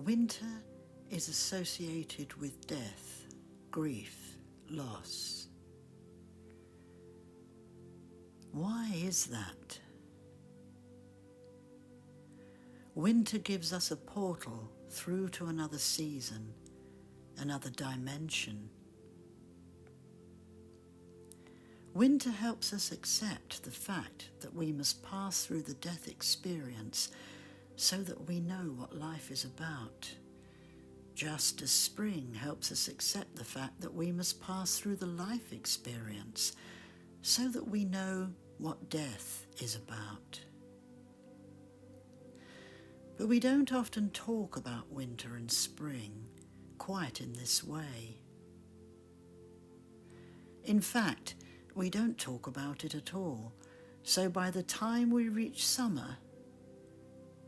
Winter is associated with death, grief, loss. Why is that? Winter gives us a portal through to another season, another dimension. Winter helps us accept the fact that we must pass through the death experience so that we know what life is about. Just as spring helps us accept the fact that we must pass through the life experience so that we know what death is about. But we don't often talk about winter and spring quite in this way. In fact, we don't talk about it at all, so by the time we reach summer,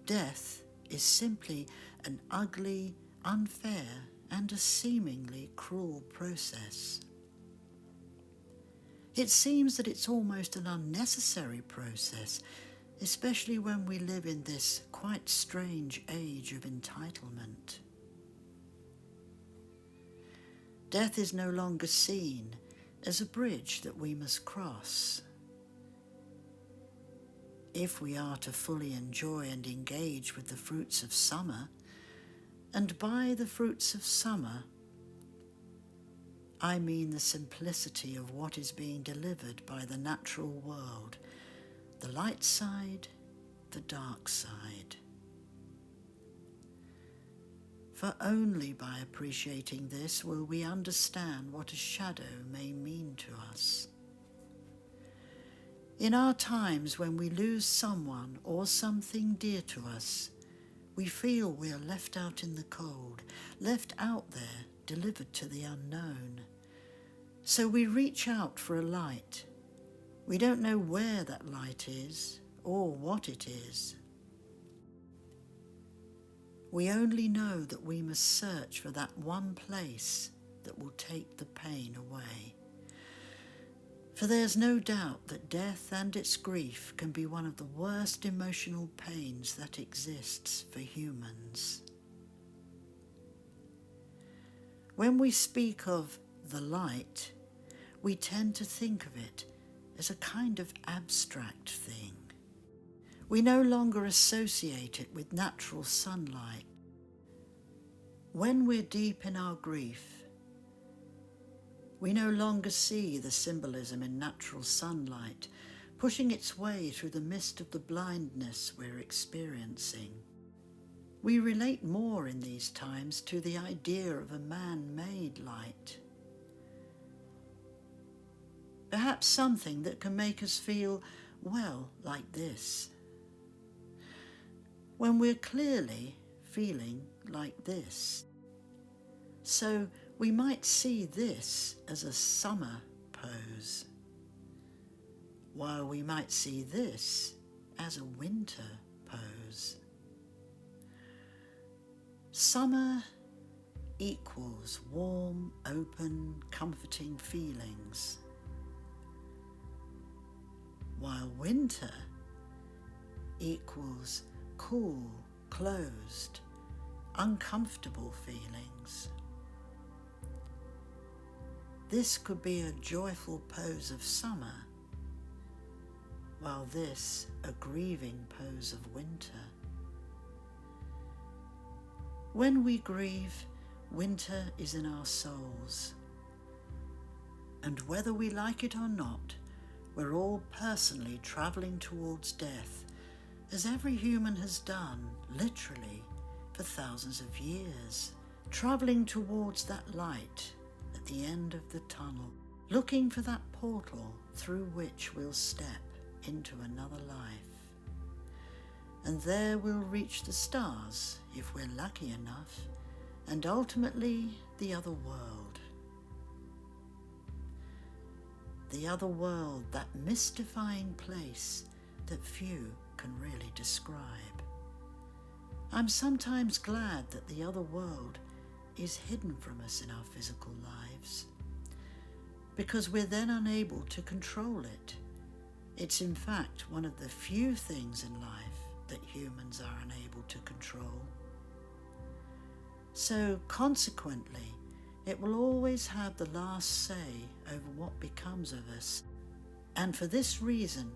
death is simply an ugly, unfair, and a seemingly cruel process. It seems that it's almost an unnecessary process, especially when we live in this quite strange age of entitlement. Death is no longer seen as a bridge that we must cross. If we are to fully enjoy and engage with the fruits of summer, and by the fruits of summer, I mean the simplicity of what is being delivered by the natural world, the light side, the dark side. For only by appreciating this will we understand what a shadow may mean to us. In our times when we lose someone or something dear to us, we feel we are left out in the cold, left out there, delivered to the unknown. So we reach out for a light. We don't know where that light is or what it is. We only know that we must search for that one place that will take the pain away. For there's no doubt that death and its grief can be one of the worst emotional pains that exists for humans. When we speak of the light, we tend to think of it as a kind of abstract thing. We no longer associate it with natural sunlight. When we're deep in our grief, we no longer see the symbolism in natural sunlight pushing its way through the mist of the blindness we're experiencing. We relate more in these times to the idea of a man-made light. Perhaps something that can make us feel, well, like this. When we're clearly feeling like this. So we might see this as a summer pose, while we might see this as a winter pose. Summer equals warm, open, comforting feelings, while winter equals cool, closed, uncomfortable feelings. This could be a joyful pose of summer, while this a grieving pose of winter. When we grieve, winter is in our souls. And whether we like it or not, we're all personally travelling towards death, as every human has done, literally, for thousands of years, travelling towards that light at the end of the tunnel, looking for that portal through which we'll step into another life. And there we'll reach the stars, if we're lucky enough, and ultimately the other world. The other world, that mystifying place that few can really describe. I'm sometimes glad that the other world is hidden from us in our physical lives, because we're then unable to control it. It's in fact one of the few things in life that humans are unable to control. So consequently, it will always have the last say over what becomes of us, and for this reason,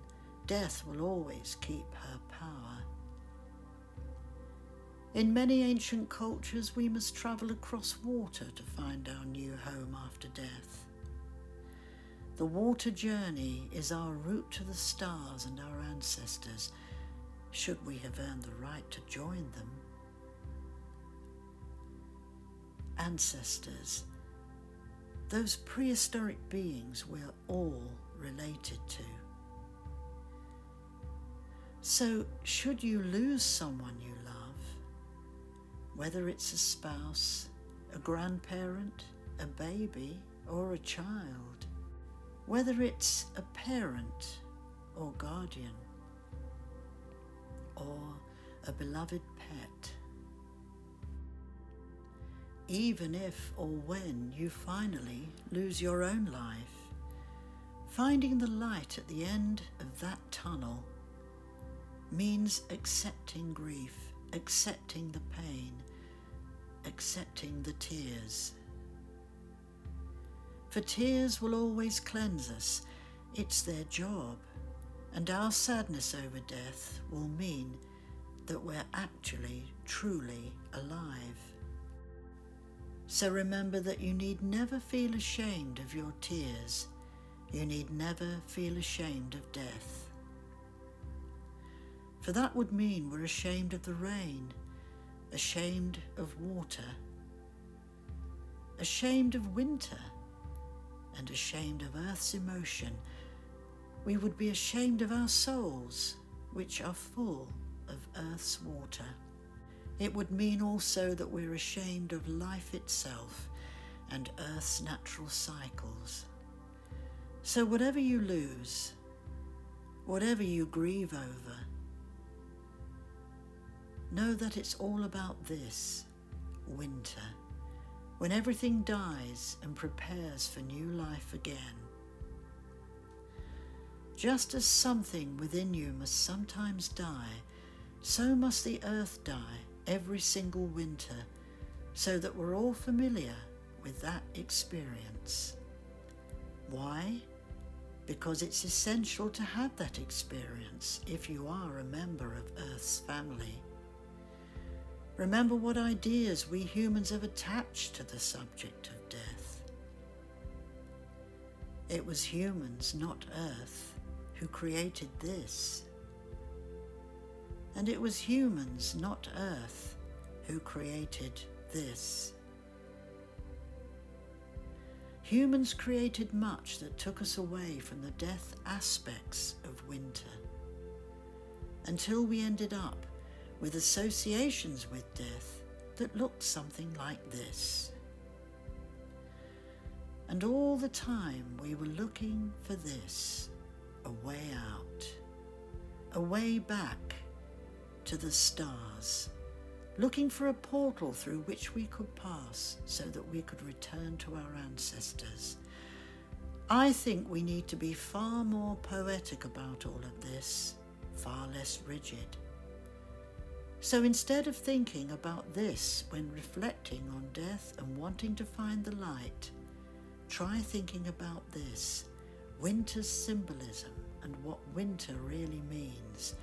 death will always keep her power. In many ancient cultures, we must travel across water to find our new home after death. The water journey is our route to the stars and our ancestors, should we have earned the right to join them. Ancestors, those prehistoric beings we're all related to. So, should you lose someone you love, whether it's a spouse, a grandparent, a baby, or a child, whether it's a parent or guardian, or a beloved pet, even if or when you finally lose your own life, finding the light at the end of that tunnel means accepting grief, accepting the pain, accepting the tears. For tears will always cleanse us, it's their job, and our sadness over death will mean that we're actually, truly alive. So remember that you need never feel ashamed of your tears. You need never feel ashamed of death. For that would mean we're ashamed of the rain, ashamed of water, ashamed of winter, and ashamed of earth's emotion. We would be ashamed of our souls, which are full of earth's water. It would mean also that we're ashamed of life itself and earth's natural cycles. So whatever you lose, whatever you grieve over, know that it's all about this, winter, when everything dies and prepares for new life again. Just as something within you must sometimes die, so must the earth die every single winter, so that we're all familiar with that experience. Why? Because it's essential to have that experience if you are a member of Earth's family. Remember what ideas we humans have attached to the subject of death. It was humans, not Earth, who created this. And it was humans, not Earth, who created this. Humans created much that took us away from the death aspects of winter, until we ended up with associations with death that looked something like this. And all the time we were looking for this, a way out, a way back to the stars, looking for a portal through which we could pass so that we could return to our ancestors. I think we need to be far more poetic about all of this, far less rigid. So instead of thinking about this when reflecting on death and wanting to find the light, try thinking about this, winter's symbolism and what winter really means.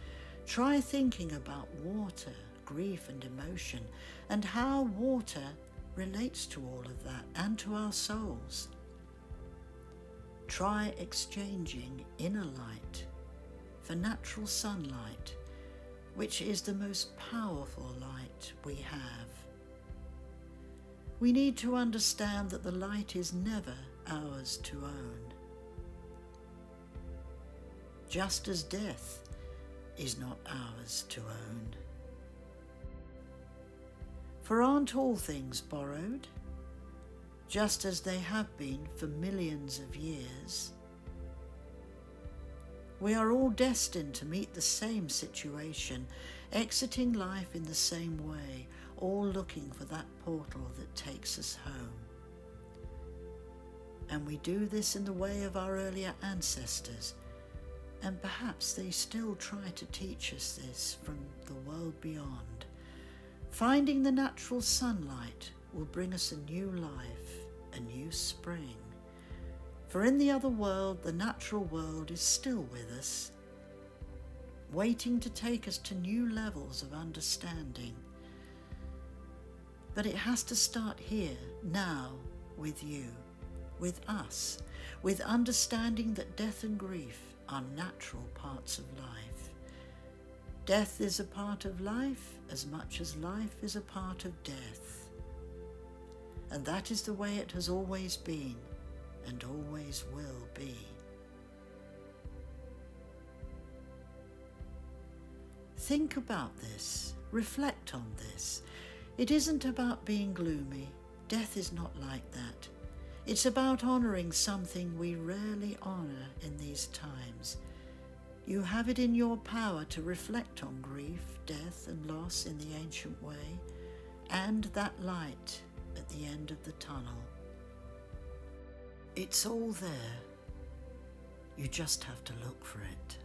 Try thinking about water, grief and emotion, and how water relates to all of that and to our souls. Try exchanging inner light for natural sunlight, which is the most powerful light we have. We need to understand that the light is never ours to own. Just as death is not ours to own. For aren't all things borrowed, just as they have been for millions of years? We are all destined to meet the same situation, exiting life in the same way, all looking for that portal that takes us home. And we do this in the way of our earlier ancestors, and perhaps they still try to teach us this from the world beyond, Finding the natural sunlight will bring us a new life, a new spring. For in the other world, the natural world is still with us, waiting to take us to new levels of understanding. But it has to start here, now, with you, with us, with understanding that death and grief are natural parts of life. Death is a part of life as much as life is a part of death. And that is the way it has always been and always will be. Think about this, reflect on this. It isn't about being gloomy. Death is not like that. It's about honouring something we rarely honour in these times. You have it in your power to reflect on grief, death and loss in the ancient way, and that light at the end of the tunnel. It's all there. You just have to look for it.